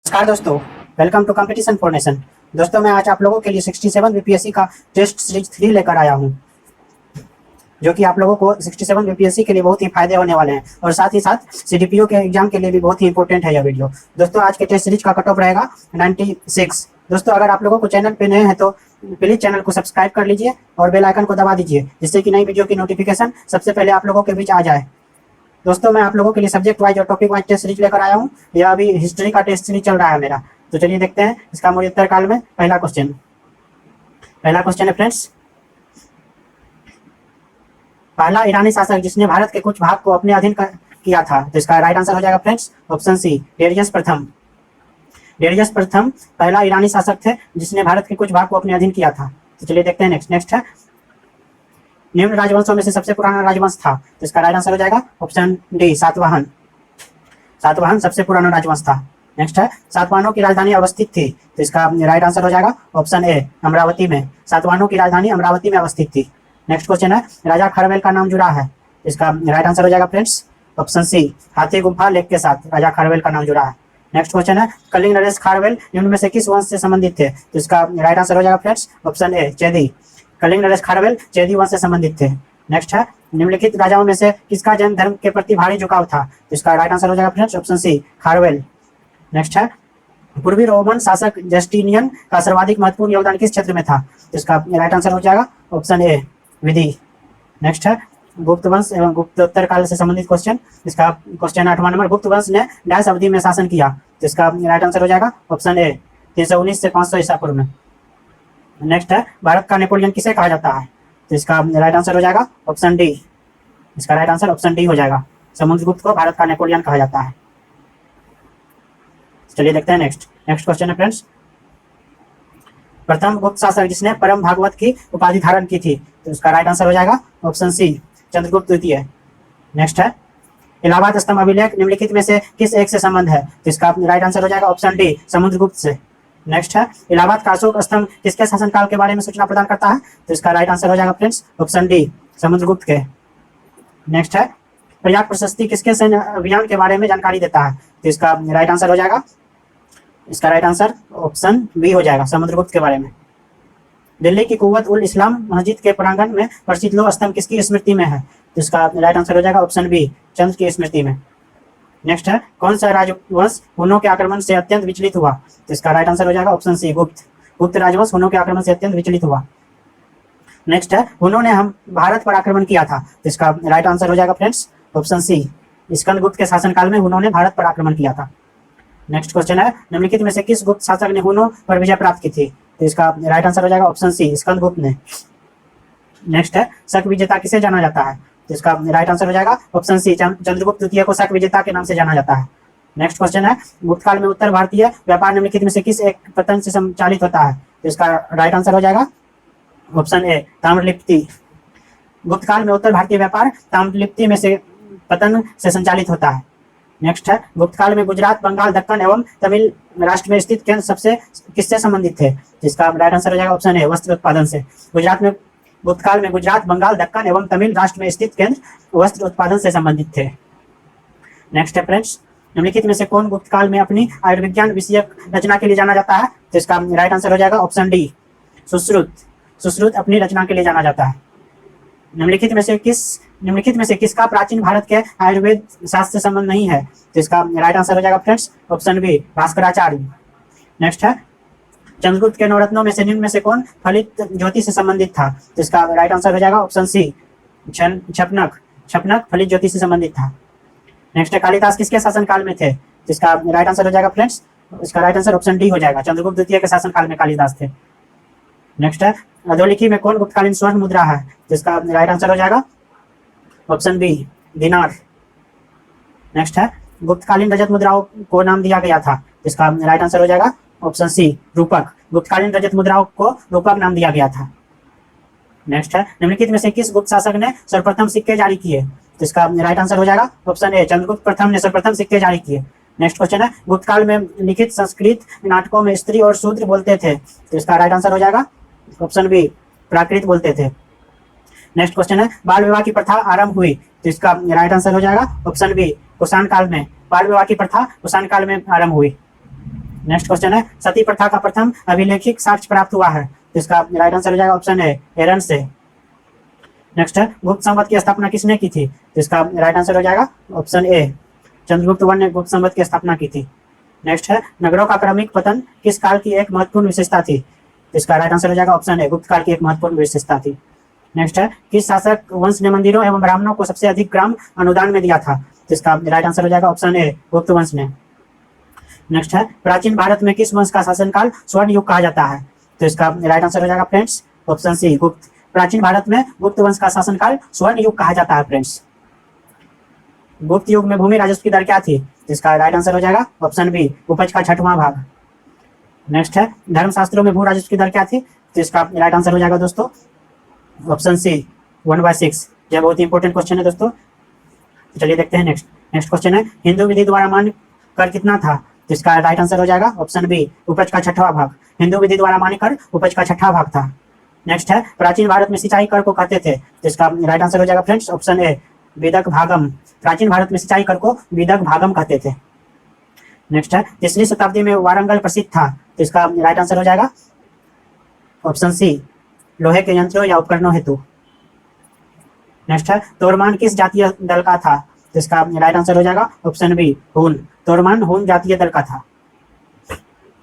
नमस्कार दोस्तों, welcome to competition for nation. दोस्तों, मैं आज आप लोगों के लिए 67 बीपीएससी का टेस्ट सीरीज 3 लेकर आया हूं, जो कि आप लोगों को 67 बीपीएससी के लिए बहुत ही फायदे होने वाले हैं और साथ ही साथ सीडीपीओ के एग्जाम के लिए भी बहुत ही इंपॉर्टेंट है यह वीडियो। दोस्तों, आज के टेस्ट सीरीज का कट ऑफ रहेगा 96। दोस्तों, अगर आप लोगों को चैनल पे नए हैं तो प्लीज चैनल को सब्सक्राइब कर लीजिए और बेल आइकन को दबा दीजिए, जिससे कि नई वीडियो की नोटिफिकेशन सबसे पहले आप लोगों के बीच आ जाए। दोस्तों, मैं आप लोगों के लिए सब्जेक्ट वाइज और टॉपिक वाइज टेस्ट सीरीज लेकर आया हूँ। यह अभी हिस्ट्री का टेस्ट सीरीज चल रहा है मेरा। तो चलिए देखते हैं इसका मूल उत्तर काल में पहला क्वेश्चन है फ्रेंड्स, पहला ईरानी शासक जिसने भारत के कुछ भाग को अपने अधीन किया था। तो इसका राइट आंसर हो जाएगा फ्रेंड्स ऑप्शन सी, डेरियस प्रथम। डेरियस प्रथम पहला ईरानी शासक थे जिसने भारत के कुछ भाग को अपने अधीन किया था। तो चलिए देखते हैं नेक्स्ट है, निम्न राजवंशों में से सबसे पुराना राजवंश था। तो इसका राइट आंसर हो जाएगा ऑप्शन डी, सातवाहन। सातवाहन सबसे पुराना राजवंश था। नेक्स्ट है, सातवाहनों की राजधानी अवस्थित थी। तो इसका राइट आंसर हो जाएगा ऑप्शन ए, अमरावती में। सातवाहनों की राजधानी अमरावती में अवस्थित थी। नेक्स्ट क्वेश्चन है, राजा खारवेल का नाम जुड़ा है। तो इसका राइट आंसर हो जाएगा फ्रेंड्स ऑप्शन सी, हाथी गुम्फा लेक के साथ राजा खारवेल का नाम जुड़ा है। नेक्स्ट क्वेश्चन है, कलिंग नरेश खारवेल निम्न में से किस वंश से संबंधित थे। तो इसका राइट आंसर हो जाएगा फ्रेंड्स ऑप्शन ए, चेदी। कलिंग नरेश खारवेल चेदी वंश से संबंधित थे। नेक्स्ट है, निम्नलिखित राजाओं में से किसका जैन धर्म के प्रति भारी झुकाव था। तो इसका राइट आंसर हो जाएगा friends option C, Kharavela. Next है, पूर्वी रोमन शासक जस्टिनियन का सर्वाधिक महत्वपूर्ण योगदान किस क्षेत्र में था। तो इसका राइट आंसर हो जाएगा ऑप्शन ए, विधि। नेक्स्ट है, गुप्त वंश एवं गुप्तोत्तर काल से संबंधित क्वेश्चन। इसका क्वेश्चन 8वां नंबर, गुप्त वंश ने डैश अवधि में शासन किया। तो इसका राइट आंसर हो जाएगा ऑप्शन ए, 319 से 500 ईसा पूर्व में। नेक्स्ट है, भारत का नेपोलियन किसे कहा जाता है। तो इसका राइट आंसर हो जाएगा ऑप्शन डी। इसका राइट आंसर ऑप्शन डी हो जाएगा, समुद्रगुप्त को भारत का नेपोलियन कहा जाता है। चलिए देखते हैं नेक्स्ट क्वेश्चन है फ्रेंड्स, प्रथम गुप्त शासक जिसने परम भागवत की उपाधि धारण की थी। तो इसका राइट आंसर हो जाएगा ऑप्शन सी, चंद्रगुप्त द्वितीय। नेक्स्ट है, इलाहाबाद स्तंभ अभिलेख निम्नलिखित में से किस एक से संबंध है। तो इसका राइट आंसर हो जाएगा ऑप्शन डी, समुद्रगुप्त से। नेक्स्ट है, इलाहाबाद का अशोक स्तंभ किसके शासनकाल के बारे में सूचना प्रदान करता है। तो इसका राइट आंसर हो जाएगा फ्रेंड्स ऑप्शन डी, समुद्रगुप्त के। नेक्स्ट है, प्रयाग प्रशस्ति किसके सैन्य अभियान के बारे में जानकारी देता है। तो इसका राइट आंसर हो जाएगा, इसका राइट आंसर ऑप्शन बी हो जाएगा, समुद्रगुप्त के बारे में। दिल्ली की कुव्वत उल इस्लाम मस्जिद के प्रांगण में प्रसिद्ध लौह स्तंभ किसकी स्मृति में है। तो इसका राइट आंसर हो जाएगा ऑप्शन बी, चंद्र की स्मृति में। नेक्स्ट है, कौन सा राजवंश हुनों के आक्रमण से अत्यंत विचलित हुआ। तो इसका राइट आंसर हो जाएगा ऑप्शन सी, गुप्त। गुप्त राजवंश हुनों के आक्रमण से अत्यंत विचलित हुआ। नेक्स्ट है, हुनों ने हम भारत पर आक्रमण किया था। तो इसका राइट आंसर हो जाएगा फ्रेंड्स ऑप्शन सी, स्कंदगुप्त के शासनकाल में हुनों ने भारत पर आक्रमण किया था। नेक्स्ट क्वेश्चन है, निम्नलिखित में से किस गुप्त शासक ने हुनों पर विजय प्राप्त की थी। तो इसका राइट आंसर हो जाएगा ऑप्शन सी, स्कंदगुप्त ने। नेक्स्ट है, शक विजेता किसे जाना जाता है। तो इसका राइट आंसर हो जाएगा ऑप्शन सी, चंद्रगुप्त द्वितीय को शक विजेता के नाम से जाना जाता है। नेक्स्ट क्वेश्चन है, गुप्त काल में उत्तर भारतीय व्यापार निम्नलिखित में से किस एक पतन से संचालित होता है। तो इसका राइट आंसर हो जाएगा ऑप्शन ए, ताम्रलिप्ति। गुप्त काल में उत्तर भारतीय व्यापार ताम्रलिप्ति में से पतन से संचालित होता है। नेक्स्ट है, गुप्त काल में गुजरात, बंगाल, दक्कन एवं तमिल राष्ट्र में स्थित केंद्र सबसे किससे संबंधित थे। जिसका राइट आंसर हो जाएगा ऑप्शन ए, वस्त्र उत्पादन से। गुप्त काल में गुजरात, बंगाल, दक्कन एवं तमिल राष्ट्र में स्थित केंद्र वस्त्र उत्पादन से संबंधित थे। नेक्स्ट है फ्रेंड्स, निम्नलिखित में से कौन गुप्त काल में अपनी आयुर्विज्ञान विषयक रचना के लिए जाना जाता है। तो इसका राइट आंसर हो जाएगा ऑप्शन डी, सुश्रुत। सुश्रुत अपनी रचना के लिए जाना जाता है। निम्नलिखित में से किसका प्राचीन भारत के आयुर्वेद शास्त्र से संबंध नहीं है। तो इसका राइट आंसर हो जाएगा friends option B, Bhaskaracharya. Next है, चंद्रगुप्त के नवरत्नों में से निम्न में से कौन फलित ज्योति से संबंधित था। तो इसका राइट आंसर हो जाएगा ऑप्शन सी, छपनक। छपनक फलित ज्योति से संबंधित था। नेक्स्ट है, कालिदास किसके शासनकाल में थे। तो इसका राइट आंसर हो जाएगा फ्रेंड्स, इसका राइट आंसर ऑप्शन डी हो जाएगा, चंद्रगुप्त द्वितीय के शासनकाल में कालिदास थे। नेक्स्ट है, अधोलिखी में कौन गुप्तकालीन स्वर्ण मुद्रा है। तो इसका राइट आंसर हो जाएगा ऑप्शन बी, दिनार। नेक्स्ट है, गुप्तकालीन रजत मुद्राओं को नाम दिया गया था। इसका राइट आंसर हो जाएगा ऑप्शन सी, रूपक। गुप्तकालीन रजत मुद्राओं को रूपक नाम दिया गया था। नेक्स्ट है, निम्नलिखित में से किस गुप्त शासक ने सर्वप्रथम सिक्के जारी किए। तो इसका राइट आंसर हो जाएगा ऑप्शन ए, चंद्रगुप्त प्रथम ने सर्वप्रथम सिक्के जारी किए। नेक्स्ट क्वेश्चन है, गुप्त काल में लिखित संस्कृत नाटकों में स्त्री और शूद्र बोलते थे। तो इसका राइट आंसर हो जाएगा ऑप्शन बी, प्राकृत बोलते थे। नेक्स्ट क्वेश्चन है, बाल विवाह की प्रथा आरंभ हुई। तो इसका राइट आंसर हो जाएगा ऑप्शन बी, कुषाण काल में। बाल विवाह की प्रथा कुषाण काल में आरंभ हुई। नेक्स्ट क्वेश्चन है सती प्रथा का प्रथम अभिलेखित साक्ष्य प्राप्त हुआ है, तो इसका राइट आंसर हो जाएगा ऑप्शन ए एरन से। नेक्स्ट है गुप्त संवत की स्थापना किसने की थी, तो इसका राइट आंसर हो जाएगा ऑप्शन ए चंद्रगुप्त वन ने गुप्त संवत की स्थापना की थी। नेक्स्ट है नगरों का क्रमिक पतन किस काल की एक महत्वपूर्ण विशेषता थी, तो इसका राइट आंसर हो जाएगा ऑप्शन ए गुप्त काल की एक महत्वपूर्ण विशेषता थी। नेक्स्ट है किस शासक वंश ने मंदिरों एवं ब्राह्मणों को सबसे अधिक ग्राम अनुदान में दिया था, तो इसका राइट आंसर हो जाएगा ऑप्शन ए गुप्त वंश ने। नेक्स्ट है प्राचीन भारत में किस वंश का शासनकाल स्वर्ण युग कहा जाता है, तो इसका राइट आंसर हो जाएगा फ्रेंड्स ऑप्शन सी गुप्त। प्राचीन भारत में गुप्त वंश का शासनकाल स्वर्ण युग कहा जाता है फ्रेंड्स। गुप्त युग में भूमि राजस्व की दर क्या थी, तो इसका राइट आंसर हो जाएगा ऑप्शन बी उपज का 6वां भाग। नेक्स्ट है धर्मशास्त्रों में भू राजस्व की दर क्या थी, तो इसका राइट आंसर हो जाएगा दोस्तों ऑप्शन सी 1/6। यह बहुत ही इंपॉर्टेंट क्वेश्चन है दोस्तों। तो चलिए देखते हैं नेक्स्ट क्वेश्चन है हिंदू विधि द्वारा मान्य कर कितना था, तो इसका राइट आंसर हो जाएगा ऑप्शन बी उपज का 6वां भाग। हिंदू विधि द्वारा मान्य कर उपज का 6वां भाग था। नेक्स्ट है प्राचीन भारत में सिंचाई कर को कहते थे, तो इसका राइट आंसर हो जाएगा फ्रेंड्स ऑप्शन ए विदक भागम। प्राचीन भारत में सिंचाई कर को विदक भागम कहते थे। नेक्स्ट है 3वीं शताब्दी में वारंगल प्रसिद्ध था, तो इसका राइट आंसर हो जाएगा ऑप्शन सी लोहे के यंत्रों या उपकरणों हेतु। नेक्स्ट है तोरमान किस जातीय दल का था, तो इसका राइट आंसर हो जाएगा ऑप्शन बी हून। तोरमान हून जातीय दल का था।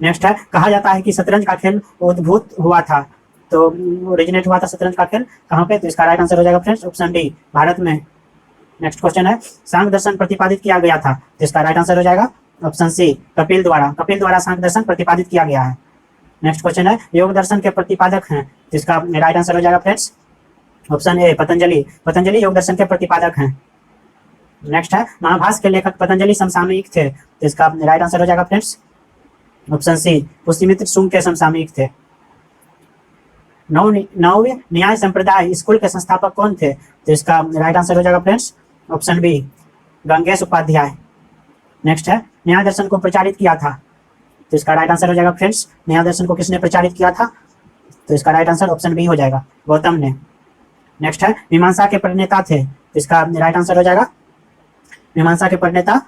नेक्स्ट है कहा जाता है कि शतरंज का खेल उद्भूत हुआ था, तो ओरिजिनेट हुआ था शतरंज का खेल कहाँ पे, तो इसका राइट आंसर हो जाएगा फ्रेंड्स ऑप्शन डी भारत में। नेक्स्ट क्वेश्चन है सांख्य दर्शन प्रतिपादित किया गया था, तो इसका राइट आंसर हो जाएगा ऑप्शन सी कपिल द्वारा सांख्य दर्शन प्रतिपादित किया गया है। नेक्स्ट क्वेश्चन है योग दर्शन के प्रतिपादक हैं, तो इसका राइट आंसर हो जाएगा फ्रेंड्स ऑप्शन ए पतंजलि योग दर्शन के प्रतिपादक हैं। नेक्स्ट है महाभाष्य के लेखक पतंजलि समसामयिक थे, तो इसका राइट आंसर हो जाएगा friends option C Pushyamitra Shunga के समसामयिक थे। नव न्याय संप्रदाय स्कूल के संस्थापक कौन थे, तो इसका राइट आंसर हो जाएगा friends option B Gangesh Upadhyay. Next है न्याय दर्शन को प्रचारित किया था, तो इसका राइट आंसर हो जाएगा फ्रेंड्स न्याय दर्शन को किसने प्रचारित किया था, तो इसका राइट आंसर ऑप्शन बी हो जाएगा गौतम ने। नेक्स्ट है मीमांसा के प्रणेता थे, तो इसका राइट आंसर हो जाएगा मीमांसा के प्रणेता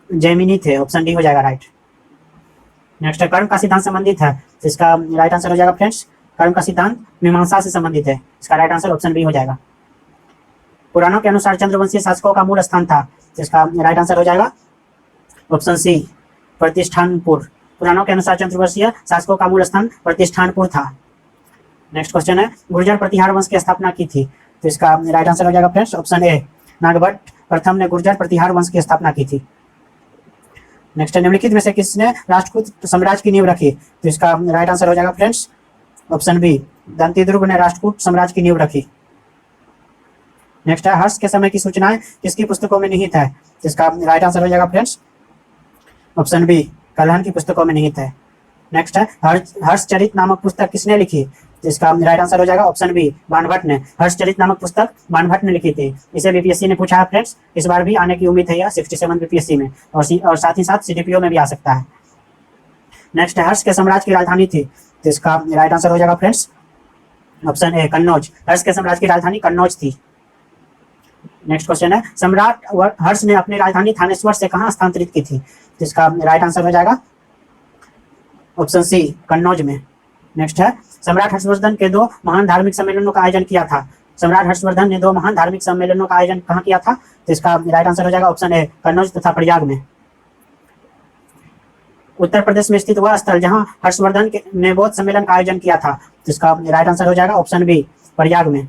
जैमिनी थे, ऑप्शन डी हो जाएगा राइट। नेक्स्ट है कर्म का सिद्धांत संबंधित है, तो इसका राइट आंसर हो जाएगा फ्रेंड्स कर्म का सिद्धांत मीमांसा से संबंधित है, इसका राइट आंसर ऑप्शन बी हो जाएगा। पुराणों के अनुसार चंद्रवंशीय शासकों का मूल स्थान था, तो इसका राइट आंसर हो जाएगा ऑप्शन सी प्रतिष्ठानपुर। पुराणों के अनुसार चंद्रवंशीय शासकों का मूल स्थान प्रतिष्ठानपुर था। नेक्स्ट क्वेश्चन है गुर्जर प्रतिहार वंश की स्थापना की थी, तो इसका राइट आंसर हो जाएगा फ्रेंड्स ऑप्शन ए नागभट्ट प्रथम ने गुर्जर प्रतिहार वंश की स्थापना की थी। नेक्स्ट निम्नलिखित में से किसने राष्ट्रकूट साम्राज्य की नींव रखी, तो इसका राइट आंसर हो जाएगा फ्रेंड्स ऑप्शन बी दंतिदुर्ग ने राष्ट्रकूट साम्राज्य की नींव रखी। नेक्स्ट है हर्ष के समय की सूचनाएं किसकी पुस्तकों में निहित है, तो इसका राइट आंसर हो जाएगा फ्रेंड्स ऑप्शन बी कलहन की पुस्तकों में निहित है। नेक्स्ट है हर्षचरित नामक पुस्तक किसने लिखी, तो इसका राइट आंसर हो जाएगा ऑप्शन बी बाणभट्ट ने। हर्षचरित नामक पुस्तक बाणभट्ट ने लिखी थी। इसे बीपीएससी ने पूछा है फ्रेंड्स, इस बार भी आने की उम्मीद है यह 67 बीपीएससी में और साथ ही साथ सीडीपीओ में भी आ सकता है। नेक्स्ट है हर्ष के साम्राज्य की राजधानी थी, तो इसका राइट आंसर हो जाएगा फ्रेंड्स ऑप्शन ए कन्नौज। हर्ष के साम्राज्य की राजधानी कन्नौज थी। नेक्स्ट क्वेश्चन है सम्राट हर्ष ने अपनी राजधानी थानेश्वर से कहां स्थानांतरित की थी, तो इसका राइट आंसर हो जाएगा ऑप्शन सी कन्नौज में। नेक्स्ट है सम्राट हर्षवर्धन के 2 महान धार्मिक सम्मेलनों का आयोजन किया था। सम्राट हर्षवर्धन ने 2 महान धार्मिक सम्मेलनों का आयोजन कहां किया था, तो इसका राइट आंसर हो जाएगा ऑप्शन ए कन्नौज तथा प्रयाग में। उत्तर प्रदेश में स्थित वह स्थल जहां हर्षवर्धन ने बौद्ध सम्मेलन का आयोजन किया था, तो इसका राइट आंसर हो जाएगा ऑप्शन बी प्रयाग में।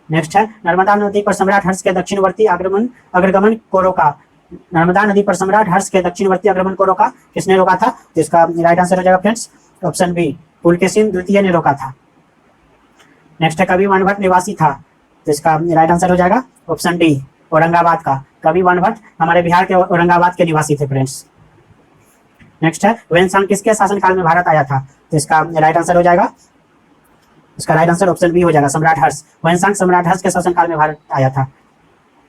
नेक्स्ट है नर्मदा नदी पर सम्राट हर्ष के दक्षिणवर्ती अग्रगमन को रोका। नर्मदा नदी पर सम्राट हर्ष के दक्षिणवर्ती अग्रगमन को रोका किसने रोका था, तो इसका राइट आंसर हो जाएगा फ्रेंड्स ऑप्शन बी पुलकेशिन द्वितीय ने रोका था। नेक्स्ट है कवि बाणभट्ट निवासी था, तो इसका राइट आंसर हो जाएगा ऑप्शन डी औरंगाबाद का। कवि बाणभट्ट हमारे बिहार के औरंगाबाद के निवासी थे फ्रेंड्स। नेक्स्ट है वेनसांग किसके शासनकाल में भारत आया था, तो इसका राइट आंसर हो जाएगा इसका राइट आंसर ऑप्शन बी हो जाएगा सम्राट हर्ष। वेनसांग सम्राट हर्ष के शासनकाल में भारत आया था।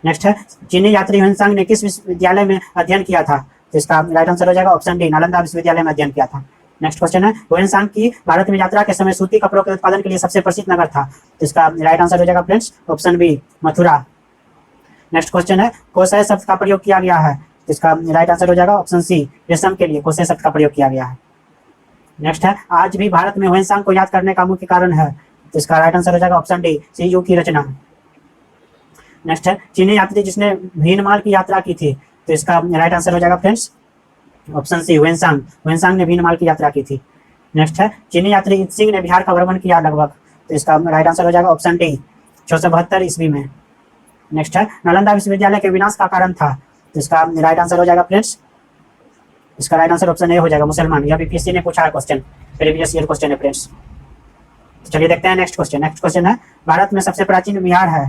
नेक्स्ट है चीनी यात्री वेनसांग ने किस विश्वविद्यालय में अध्ययन किया था, तो इसका राइट आंसर हो जाएगा ऑप्शन डी नालंदा विश्वविद्यालय में अध्ययन किया था। नेक्स्ट क्वेश्चन है वेनसांग की भारत में यात्रा के समय सूती कपड़ों के उत्पादन के लिए सबसे प्रसिद्ध नगर था, तो इसका राइट आंसर हो जाएगा friends option B Mathura. Next question है कोसै शब्द का प्रयोग किया गया है, तो इसका राइट आंसर हो जाएगा ऑप्शन सी रेशम के लिए कोसै शब्द का प्रयोग किया गया है। नेक्स्ट है आज भी भारत में ह्वेनसांग को याद करने का मुख्य कारण है, तो इसका राइट आंसर हो जाएगा ऑप्शन डी, सी यू की रचना। नेक्स्ट है चीनी यात्री जिसने भीनमाल की यात्रा की थी, तो इसका राइट आंसर हो जाएगा friends option C Xuanzang, Xuanzang ने भीनमाल की यात्रा की थी। नेक्स्ट है चीनी यात्री इत सिंह ने बिहार का भ्रमण किया लगभग, तो इसका राइट आंसर हो जाएगा ऑप्शन डी 672 ईस्वी में। नेक्स्ट है नालंदा विश्वविद्यालय के विनाश का कारण था, तो इसका राइट आंसर हो जाएगा फ्रेंड्स, इसका राइट आंसर ऑप्शन ए हो जाएगा मुसलमान। यह बीपीएससी ने पूछा है क्वेश्चन, प्रीवियस ईयर क्वेश्चन है फ्रेंड्स। तो चलिए देखते हैं नेक्स्ट क्वेश्चन। नेक्स्ट क्वेश्चन है भारत में सबसे प्राचीन विहार है,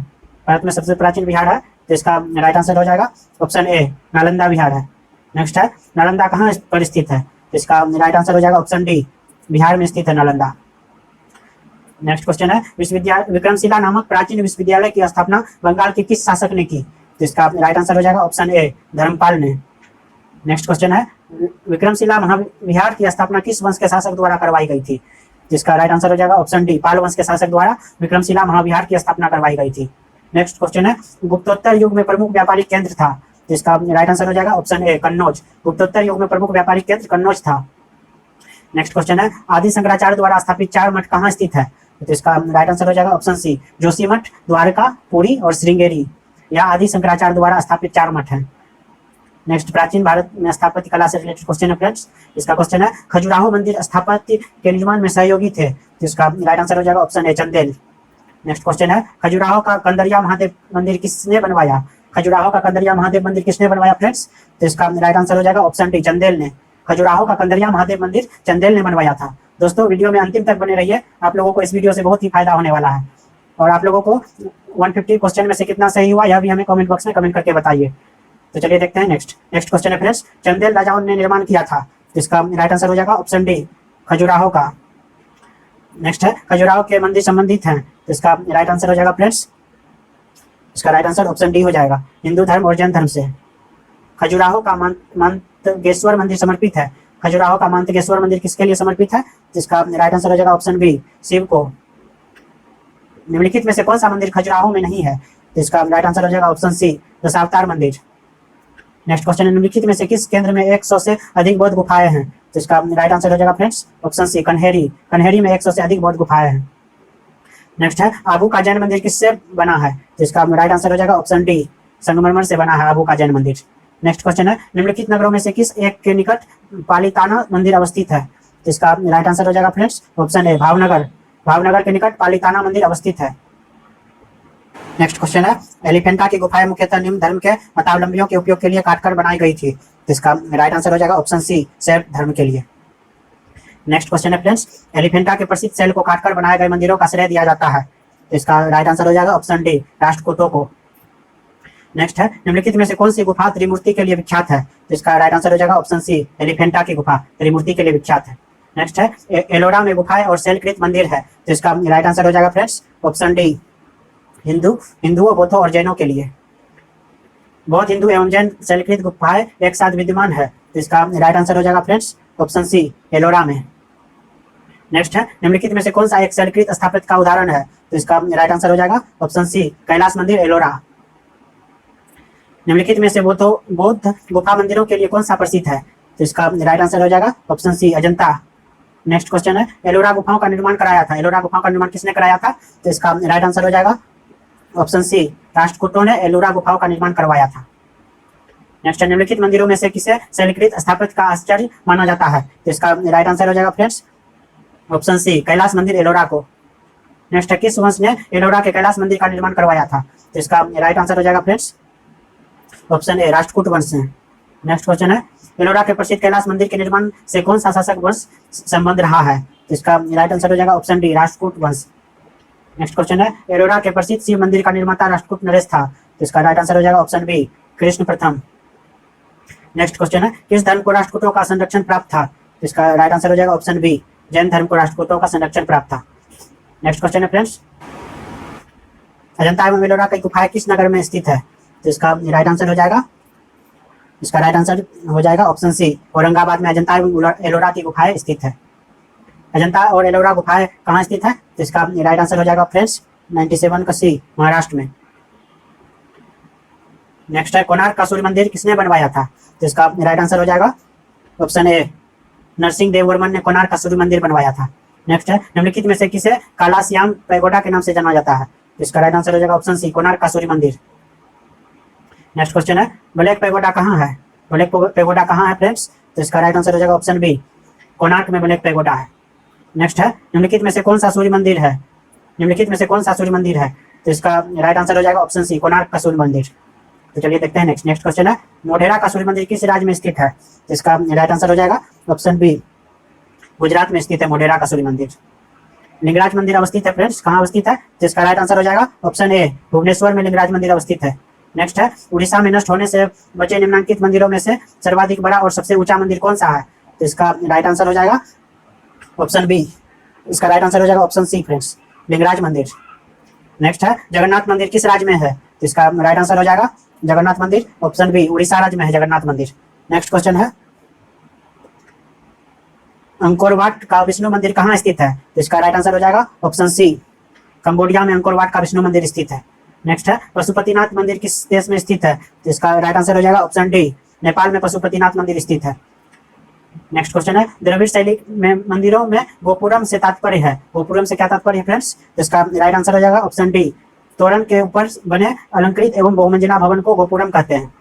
भारत में सबसे प्राचीन विहार है, तो इसका राइट आंसर हो जाएगा ऑप्शन ए नालंदा विहार है। नेक्स्ट है नालंदा कहाँ पर स्थित है, तो इसका राइट आंसर हो जाएगा ऑप्शन डी बिहार में स्थित है नालंदा। नेक्स्ट क्वेश्चन है विश्वविद्यालय विक्रमशिला नामक प्राचीन विश्वविद्यालय की स्थापना बंगाल के किस शासक ने की, तो इसका राइट आंसर हो जाएगा ऑप्शन ए धर्मपाल ने। नेक्स्ट क्वेश्चन है विक्रमशिला महाविहार की स्थापना किस वंश के शासक द्वारा करवाई गई थी, जिसका राइट आंसर हो जाएगा ऑप्शन डी पाल वंश के शासक द्वारा विक्रमशिला महाविहार की स्थापना करवाई गई थी। नेक्स्ट क्वेश्चन है गुप्तोत्तर युग में प्रमुख व्यापारिक केंद्र था, जिसका राइट आंसर हो जाएगा ऑप्शन ए कन्नौज, गुप्तोत्तर युग में प्रमुख व्यापारिक केंद्र कन्नौज था। नेक्स्ट क्वेश्चन है आदि शंकराचार्य द्वारा स्थापित 4 मठ कहाँ स्थित है, तो इसका राइट आंसर हो जाएगा ऑप्शन सी जोशीमठ, द्वारका, पुरी और श्रृंगेरी। यह आदि शंकराचार्य द्वारा स्थापित 4 मठ हैं। नेक्स्ट प्राचीन भारत में स्थापत्य कला से रिलेटेड क्वेश्चन है फ्रेंड्स। इसका क्वेश्चन है खजुराहो मंदिर स्थापत्य के निर्माण में सहयोगी थे, तो इसका राइट आंसर हो जाएगा ऑप्शन ए चंदेल। नेक्स्ट क्वेश्चन है खजुराहो का कंदरिया महादेव मंदिर किसने बनवाया, खजुराहो का कंदरिया महादेव मंदिर किसने बनवाया फ्रेंड्स, तो इसका राइट आंसर हो जाएगा ऑप्शन डी चंदेल ने। खजुराहो का कंदरिया महादेव मंदिर चंदेल ने बनवाया था। दोस्तों वीडियो में अंतिम तक बने रहिए, आप लोगों को इस वीडियो से बहुत ही फायदा होने वाला है। और आप लोगों को 150 क्वेश्चन में से कितना सही हुआ यह भी हमें कमेंट बॉक्स में कमेंट करके बताइए। तो चलिए देखते हैं नेक्स्ट क्वेश्चन है फ्रेंड्स चंदेल राजाओं ने निर्माण किया था, तो इसका राइट आंसर हो जाएगा ऑप्शन डी खजुराहो का। नेक्स्ट है खजुराहो के मंदिर संबंधित हैं, तो इसका राइट आंसर हो जाएगा फ्रेंड्स, इसका राइट आंसर ऑप्शन डी हो जाएगा हिंदू धर्म और जैन धर्म से। खजुराहो का मंतगेश्वर मंदिर समर्पित है, खजुराहो का मंतगेश्वर मंदिर किसके लिए समर्पित है, जिसका राइट आंसर हो जाएगा ऑप्शन बी शिव को। निम्नलिखित में से कौन सा मंदिर खजुराहो में नहीं है, तो इसका राइट आंसर हो जाएगा ऑप्शन सी दशावतार मंदिर। नेक्स्ट क्वेश्चन है निम्नलिखित में से किस केंद्र में 100 से अधिक बौद्ध गुफाएं हैं, तो इसका राइट आंसर हो जाएगा friends option C Kanheri, Kanheri में 100 से अधिक बौद्ध गुफाएं हैं। नेक्स्ट है आबू का जैन मंदिर किससे बना है, तो इसका राइट आंसर हो जाएगा ऑप्शन डी संगमरमर से बना है आबू का जैन मंदिर। नेक्स्ट क्वेश्चन है निम्नलिखित नगरों में से किस एक के निकट पालिताना मंदिर अवस्थित है, तो इसका राइट आंसर हो जाएगा friends option A Bhavnagar, Bhavnagar के निकट पालिताना मंदिर अवस्थित है। नेक्स्ट क्वेश्चन है एलिफेंटा की गुफाएं मुख्यतः निम्न धर्म के मतावलंबियों के उपयोग के लिए काटकर बनाई गई थी, तो इसका राइट आंसर हो जाएगा ऑप्शन सी शैव धर्म के लिए। नेक्स्ट क्वेश्चन है फ्रेंड्स एलिफेंटा के प्रसिद्ध शैल को काटकर बनाए गए मंदिरों का श्रेय दिया जाता है, तो इसका राइट आंसर हो जाएगा ऑप्शन डी राष्ट्रकूटों को। नेक्स्ट है निम्नलिखित में से कौन सी गुफा त्रिमूर्ति के लिए विख्यात है, तो इसका राइट आंसर हो जाएगा ऑप्शन सी एलिफेंटा की गुफा त्रिमूर्ति के लिए विख्यात है। नेक्स्ट है एलोरा में गुफाएं और शैलकृत मंदिर है, तो इसका राइट आंसर हो जाएगा फ्रेंड्स ऑप्शन डी हिंदुओं बौद्धों और जैनों के लिए। बौद्ध हिंदू एवं जैन शैलकृत गुफाएं एक साथ विद्यमान है, तो इसका राइट आंसर हो जाएगा फ्रेंड्स ऑप्शन सी एलोरा में। नेक्स्ट है निम्नलिखित में से कौन सा एक शैलकृत स्थापत्य का उदाहरण है, तो इसका राइट आंसर हो जाएगा ऑप्शन सी कैलाश मंदिर एलोरा। निम्नलिखित में से बौद्ध गुफा मंदिरों के लिए कौन सा प्रसिद्ध है, तो इसका राइट आंसर हो जाएगा option C Ajanta. Next question है एलोरा गुफाओं का निर्माण कराया था, एलोरा गुफाओं का निर्माण किसने कराया था, तो इसका राइट आंसर हो जाएगा ऑप्शन सी राष्ट्रकूटों ने एलोरा गुफाओं का निर्माण करवाया था। नेक्स्ट निम्नलिखित मंदिरों में से किसे शैलकृत स्थापत्य का आश्चर्य माना जाता है, तो इसका राइट आंसर हो जाएगा फ्रेंड्स ऑप्शन सी कैलाश मंदिर एलोरा को। नेक्स्ट है किस वंश ने एलोरा के कैलाश मंदिर का निर्माण करवाया था, तो इसका राइट आंसर हो जाएगा फ्रेंड्स ऑप्शन ए राष्ट्रकूट वंश से। नेक्स्ट क्वेश्चन है एलोरा के प्रसिद्ध कैलाश मंदिर के निर्माण से कौन सा शासक वंश संबंध रहा है, तो इसका राइट आंसर हो जाएगा ऑप्शन डी राष्ट्रकूट वंश। नेक्स्ट क्वेश्चन है एलोरा के प्रसिद्ध शिव मंदिर का निर्माता राष्ट्रकूट नरेश था, तो इसका राइट आंसर हो जाएगा ऑप्शन बी कृष्ण प्रथम। नेक्स्ट क्वेश्चन है किस धर्म को राष्ट्रकूटों का संरक्षण प्राप्त था, तो इसका राइट आंसर हो जाएगा ऑप्शन बी जैन धर्म को राष्ट्रकूटों का संरक्षण प्राप्त था। नेक्स्ट क्वेश्चन है फ्रेंड्स अजंता एवं एलोरा की गुफाएं किस नगर में स्थित है, तो इसका राइट आंसर हो जाएगा, इसका राइट आंसर हो जाएगा ऑप्शन सी औरंगाबाद में अजंता एवं एलोरा की गुफाएं स्थित है। अजंता और एलोरा गुफाएं कहाँ स्थित है, तो इसका राइट आंसर हो जाएगा फ्रेंड्स 97 का सी महाराष्ट्र में। नेक्स्ट है कोणार्क का सूर्य मंदिर किसने बनवाया था, तो इसका राइट आंसर हो जाएगा ऑप्शन ए नरसिंह देव वर्मन ने कोणार्क का सूर्य मंदिर बनवाया था। नेक्स्ट है निम्नलिखित में से किसे कालाश्याम पैगोडा के नाम से जाना जाता है? इसका राइट आंसर हो जाएगा ऑप्शन सी, कोणार्क का सूर्य मंदिर। नेक्स्ट क्वेश्चन है ब्लैक पैगोडा कहाँ है? ब्लैक पैगोडा कहाँ है फ्रेंड्स? तो इसका राइट आंसर हो जाएगा ऑप्शन बी, कोणार्क में ब्लैक पैगोडा है। नेक्स्ट है निम्नलिखित में से कौन सा सूर्य मंदिर है? निम्नलिखित में से कौन सा सूर्य मंदिर है? तो इसका राइट आंसर हो जाएगा ऑप्शन सी, कोणार्क का सूर्य मंदिर। तो चलिए देखते हैं नेक्स्ट क्वेश्चन है मोढेरा का सूर्य मंदिर किस राज्य में स्थित है? तो इसका राइट आंसर हो जाएगा ऑप्शन बी, गुजरात में स्थित है मोढेरा का सूर्य मंदिर। लिंगराज मंदिर अवस्थित है फ्रेंड्स, कहाँ अवस्थित है? तो इसका राइट आंसर हो जाएगा ऑप्शन ए, भुवनेश्वर में लिंगराज मंदिर अवस्थित है। नेक्स्ट है उड़ीसा में नष्ट होने से बचे निम्नलिखित मंदिरों में से सर्वाधिक बड़ा और सबसे ऊंचा मंदिर कौन सा है? तो इसका राइट आंसर हो जाएगा ऑप्शन बी, इसका राइट आंसर हो जाएगा ऑप्शन सी फ्रेंड्स, लिंगराज मंदिर। नेक्स्ट है जगन्नाथ मंदिर किस राज्य में है? तो इसका राइट आंसर हो जाएगा जगन्नाथ मंदिर ऑप्शन बी, उड़ीसा राज्य में है जगन्नाथ मंदिर। नेक्स्ट क्वेश्चन है अंकोर वाट का विष्णु मंदिर कहाँ स्थित है? तो इसका राइट आंसर हो जाएगा ऑप्शन सी, कंबोडिया में अंकोर वाट का विष्णु मंदिर स्थित है। नेक्स्ट है पशुपतिनाथ मंदिर किस देश में स्थित है? तो इसका राइट आंसर हो जाएगा ऑप्शन डी, नेपाल में पशुपतिनाथ मंदिर स्थित है। नेक्स्ट क्वेश्चन है द्रविड़ शैली में मंदिरों में गोपुरम से तात्पर्य है? गोपुरम से क्या तात्पर्य है फ्रेंड्स? तो इसका राइट आंसर हो जाएगा ऑप्शन डी, तोरण के ऊपर बने अलंकृत एवं बहुमंजिला भवन को गोपुरम कहते हैं।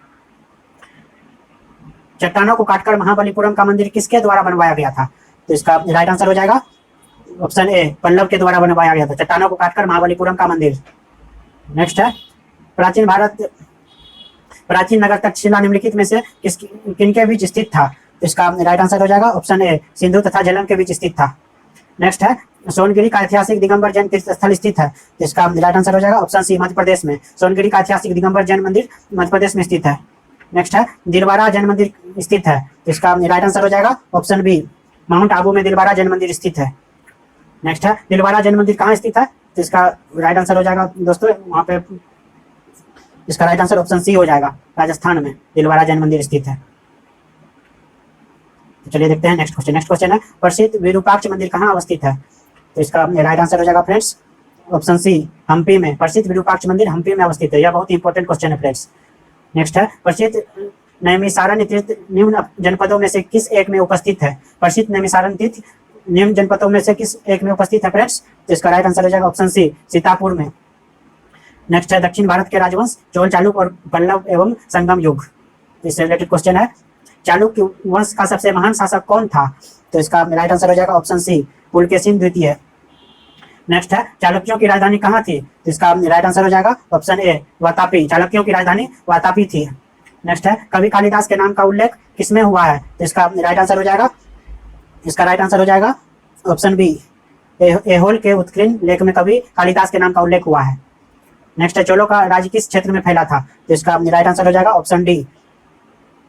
चट्टानों को काटकर महाबलीपुरम का मंदिर किसके द्वारा बनवाया गया था? तो इसका राइट आंसर हो जाएगा ऑप्शन ए, पल्लव के द्वारा बनवाया गया था चट्टानों को काटकर महाबलीपुरम का मंदिर। नेक्स्ट है प्राचीन नगर तक्षशिला निम्नलिखित में से किनके बीच स्थित था? तो इसका राइट आंसर हो जाएगा ऑप्शन ए, सिंधु तथा झेलम के बीच स्थित था। नेक्स्ट है सोनगिरी का ऐतिहासिक दिगंबर जैन तीर्थ स्थल स्थित है? तो इसका राइट आंसर हो जाएगा ऑप्शन सी, मध्य प्रदेश में सोनगिरी का ऐतिहासिक दिगंबर जैन मंदिर मध्य प्रदेश में स्थित है। नेक्स्ट है दिलवारा जैन मंदिर स्थित है? तो इसका राइट आंसर हो जाएगा ऑप्शन बी, माउंट आबू में दिलवारा जैन मंदिर स्थित है। नेक्स्ट है दिलवारा जैन मंदिर कहाँ स्थित है? तो इसका राइट आंसर हो जाएगा दोस्तों वहाँ पे, इसका राइट आंसर ऑप्शन सी हो जाएगा, राजस्थान में दिलवारा जैन मंदिर स्थित है। तो चलिए देखते हैं नेक्स्ट क्वेश्चन है प्रसिद्ध विरूपाक्ष मंदिर कहाँ अवस्थित है? तो इसका राइट आंसर हो जाएगा फ्रेंड्स ऑप्शन सी, हम्पी में। प्रसिद्ध विरूपाक्ष मंदिर हम्पी में अवस्थित है, यह बहुत इंपॉर्टेंट क्वेश्चन है फ्रेंड्स। नेक्स्ट है प्रसिद्ध नैमिषारण्य तीर्थ निम्न जनपदों में से किस एक में उपस्थित है? प्रसिद्ध नैमिषारण्य तीर्थ निम्न जनपदों में से किस एक में उपस्थित है फ्रेंड्स? तो इसका राइट आंसर हो जाएगा ऑप्शन सी, सीतापुर में। नेक्स्ट है दक्षिण भारत के राजवंश चोल, चालुक्य और पल्लव एवं संगम युग, इससे रिलेटेड क्वेश्चन है चालुक्य वंश का सबसे महान शासक कौन था? तो इसका राइट आंसर हो जाएगा ऑप्शन सी, पुलकेशिन द्वितीय। नेक्स्ट है चालुक्यों की राजधानी कहाँ थी? तो इसका राइट आंसर हो जाएगा ऑप्शन ए, वातापी। चालुक्यों की राजधानी वातापी थी। नेक्स्ट है कवि कालिदास के नाम का उल्लेख किसमें हुआ है? तो इसका राइट आंसर हो जाएगा, इसका राइट आंसर हो जाएगा ऑप्शन बी, ऐहोल के उत्कीर्ण लेख में कवि कालिदास के नाम का उल्लेख हुआ है। नेक्स्ट है चोलों का राज्य किस क्षेत्र में फैला था? तो इसका राइट आंसर हो जाएगा ऑप्शन डी,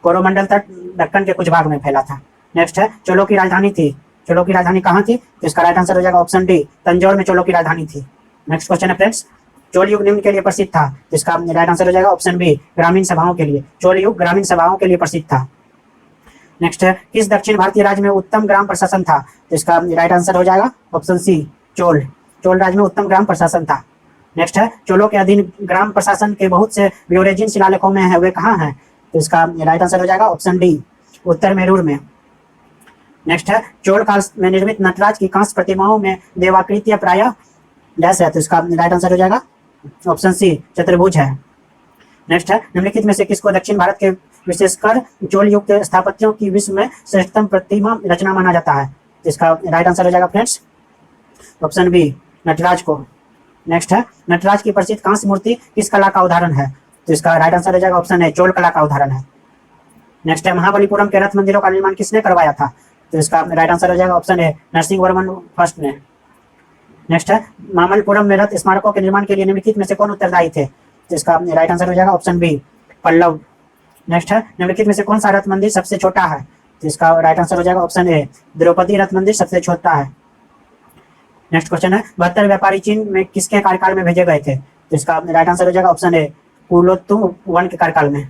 कोरोमंडल तक दक्कन के कुछ भाग में फैला था। नेक्स्ट है चोलों की राजधानी थी, चोलों की राजधानी कहाँ थी? तो इसका राइट आंसर हो जाएगा ऑप्शन डी, तंजौर में चोलों की राजधानी थी। नेक्स्ट क्वेश्चन है फ्रेंड्स चोल युग निम्न के लिए प्रसिद्ध था? तो इसका राइट आंसर हो जाएगा ऑप्शन बी, ग्रामीण सभाओं के लिए। चोल युग ग्रामीण सभाओं के लिए प्रसिद्ध था। नेक्स्ट है किस दक्षिण भारतीय राज्य में उत्तम ग्राम प्रशासन था? तो इसका राइट आंसर हो जाएगा ऑप्शन सी, चोल राज्य में उत्तम ग्राम प्रशासन था। नेक्स्ट है चोलों के अधीन ग्राम प्रशासन के बहुत से ब्यौरे जिन शिलालेखों में है वे कहाँ हैं? तो इसका राइट आंसर हो जाएगा ऑप्शन डी, उत्तर मेरूर में। नेक्स्ट है चोल काल में निर्मित नटराज की कांस्य प्रतिमाओं में देवाकृतियां प्रायः डैश है? तो इसका राइट आंसर हो जाएगा ऑप्शन सी, चतुर्भुज है। नेक्स्ट है निम्नलिखित में से किसको दक्षिण भारत के विशेषकर चोल युग के स्थापत्यों की विश्व में श्रेष्ठतम प्रतिमा रचना माना जाता है? तो इसका राइट आंसर हो जाएगा फ्रेंड्स ऑप्शन बी, नटराज को। नेक्स्ट है नटराज की प्रसिद्ध कांस्य मूर्ति किस कला का उदाहरण है? तो इसका राइट आंसर हो जाएगा ऑप्शन ए, चोल कला का उदाहरण है। नेक्स्ट है महाबलीपुरम के रथ मंदिरों का निर्माण किसने करवाया था? तो इसका राइट आंसर हो जाएगा option A, Narasimha Varman first ने। नेक्स्ट है मामल्लपुरम में रथ स्मारकों के निर्माण के लिए निम्नलिखित में से कौन उत्तरदायी थे? तो इसका राइट आंसर हो जाएगा ऑप्शन बी, पल्लव। नेक्स्ट है निम्नलिखित में से कौन सा रथ मंदिर सबसे छोटा है? तो इसका राइट आंसर हो जाएगा ऑप्शन ए, द्रौपदी रथ मंदिर सबसे छोटा है। नेक्स्ट क्वेश्चन है 72 व्यापारी चीन में किसके कार्यकाल में भेजे गए थे? तो इसका राइट आंसर हो जाएगा ऑप्शन ए, कुलोत्तुंग वन के कार्यकाल में।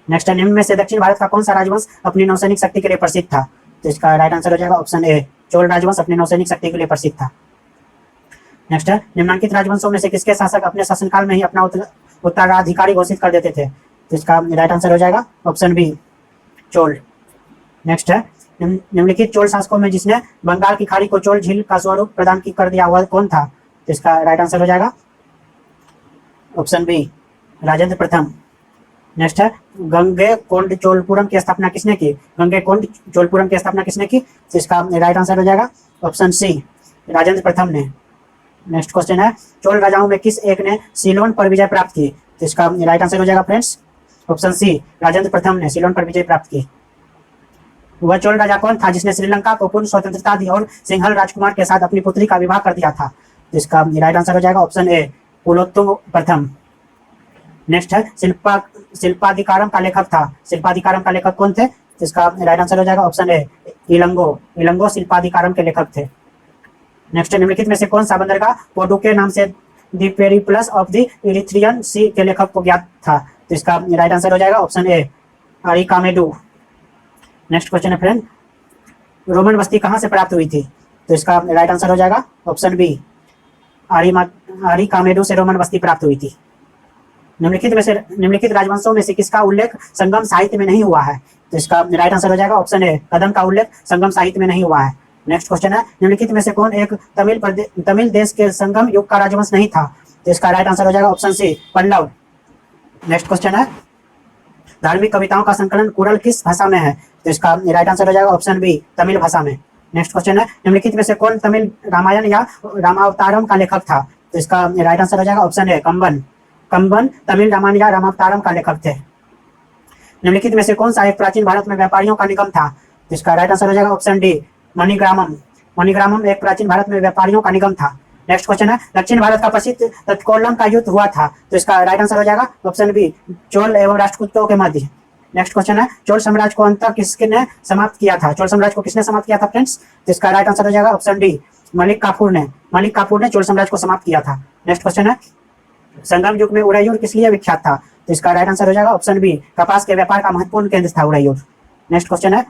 नेक्स्ट है निम्न में से दक्षिण भारत का कौन सा राजवंश अपनी नौसैनिक शक्ति के लिए प्रसिद्ध था? तो इसका राइट आंसर हो जाएगा ऑप्शन ए, चोल राजवंश अपनी नौसैनिक शक्ति के लिए प्रसिद्ध था। नेक्स्ट है निम्नलिखित राजवंशों में से किसके शासक अपने शासनकाल में ही अपना उत्तराधिकारी घोषित कर देते थे? तो इसका राइट आंसर हो जाएगा ऑप्शन बी, चोल। नेक्स्ट है निम्नलिखित चोल शासकों में जिसने बंगाल की खाड़ी को चोल झील का स्वरूप प्रदान कर दिया वह कौन था? तो इसका राइट आंसर हो जाएगा ऑप्शन बी, राजेंद्र प्रथम। नेक्स्ट है गंगे कोंड चोलपुरम की स्थापना किसने की? गंगे कोंड चोलपुरम की स्थापना किसने की? तो इसका राइट आंसर हो जाएगा ऑप्शन सी, राजेंद्र प्रथम ने। नेक्स्ट क्वेश्चन है चोल राजाओं में किस एक ने सीलोन पर विजय प्राप्त की? तो इसका राइट आंसर हो जाएगा फ्रेंड्स ऑप्शन सी, राजेंद्र प्रथम ने सीलोन पर विजय प्राप्त की। वह चोल राजा कौन था जिसने श्रीलंका को पूर्ण स्वतंत्रता दी और सिंहल राजकुमार के साथ अपनी पुत्री का विवाह कर दिया था? तो इसका राइट आंसर हो जाएगा ऑप्शन ए, कुलोत्तुंग प्रथम। नेक्स्ट है शिल्पाधिकारम का लेखक था, शिल्पाधिकारम का लेखक कौन थे? तो इसका राइट आंसर हो जाएगा ऑप्शन ए, इलंगो शिल्पाधिकारम के लेखक थे। नेक्स्ट निम्नलिखित में से कौन सा बंदरगाह पोडू के नाम से the Periplus of the Erythraean Sea के लेखक को ज्ञात था? तो इसका राइट आंसर हो जाएगा ऑप्शन ए, अरिकामेडू। नेक्स्ट क्वेश्चन है फ्रेंड रोमन बस्ती कहाँ से प्राप्त हुई थी? तो इसका राइट आंसर हो जाएगा ऑप्शन बी, अरिकामेडू से रोमन बस्ती प्राप्त हुई थी। निम्नलिखित राजवंशों में से किसका उल्लेख संगम साहित्य में नहीं हुआ है? तो इसका राइट आंसर हो जाएगा ऑप्शन ए, कदम का उल्लेख संगम साहित्य में नहीं हुआ है। नेक्स्ट क्वेश्चन है निम्नलिखित में से कौन एक तमिल देश के संगम युग का राजवंश नहीं था? तो इसका राइट आंसर हो जाएगा option C, Pallava. Next question है धार्मिक कविताओं का संकलन कुरल किस भाषा में है? तो इसका राइट आंसर हो जाएगा ऑप्शन बी, तमिल भाषा में। नेक्स्ट क्वेश्चन है निम्नलिखित में से कौन तमिल रामायण या रामावतारम का लेखक था? तो इसका राइट आंसर हो जाएगा ऑप्शन ए, कंबन तमिल रामायण या रामावतारम का लेखक थे। निम्नलिखित में से कौन सा एक प्राचीन भारत में व्यापारियों का निगम था? तो इसका राइट आंसर हो जाएगा ऑप्शन डी, मणिग्रामम एक प्राचीन भारत में व्यापारियों का निगम था। नेक्स्ट क्वेश्चन है दक्षिण भारत का प्रसिद्ध तत्कोलम का युद्ध हुआ था? तो इसका राइट आंसर हो जाएगा ऑप्शन बी, चोल एवं राष्ट्रकूटों के मध्य। नेक्स्ट क्वेश्चन है चोल साम्राज्य को अंत किसने समाप्त किया था? चोल साम्राज्य को किसने समाप्त किया था फ्रेंड्स? तो इसका राइट आंसर हो जाएगा ऑप्शन डी, मलिक काफूर ने चोल साम्राज्य को समाप्त किया था। नेक्स्ट क्वेश्चन है संगम युग में उदयपुर किस लिए विख्यात था? तो इसका राइट आंसर हो जाएगा ऑप्शन बी, कपास के व्यापार का महत्वपूर्ण केंद्र था उदयपुर। नेक्स्ट क्वेश्चन है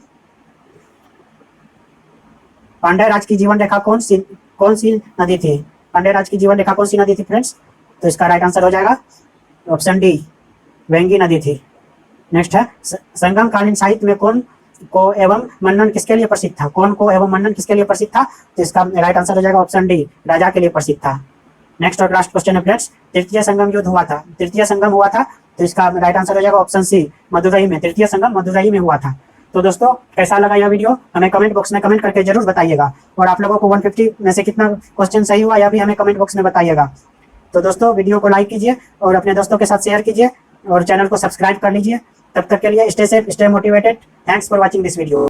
पांड्य राज की जीवन रेखा कौन सी नदी थी? पांड्य राज की जीवन रेखा कौन सी नदी थी फ्रेंड्स? तो इसका राइट आंसर हो जाएगा ऑप्शन डी, वेंगी नदी थी। नेक्स्ट है संगम कालीन साहित्य में कौन को एवं मन्नन किसके लिए प्रसिद्ध था? कौन को एवं मन्नन किसके लिए प्रसिद्ध था? तो इसका राइट आंसर हो जाएगा ऑप्शन डी, राजा के लिए प्रसिद्ध था। नेक्स्ट और लास्ट क्वेश्चन है फ्रेंड्स तृतीय संगम हुआ था? तो इसका राइट आंसर हो जाएगा ऑप्शन सी, मदुरई में। तृतीय संगम मदुरई में हुआ था। तो दोस्तों कैसा लगा यह वीडियो हमें कमेंट बॉक्स में कमेंट करके जरूर बताइएगा, और आप लोगों को 150 में से कितना क्वेश्चन सही हुआ यह भी हमें कमेंट बॉक्स में बताइएगा। तो दोस्तों वीडियो को लाइक कीजिए और अपने दोस्तों के साथ शेयर कीजिए और चैनल को सब्सक्राइब कर लीजिए। तब तक के लिए stay safe, stay motivated. Thanks for watching this video.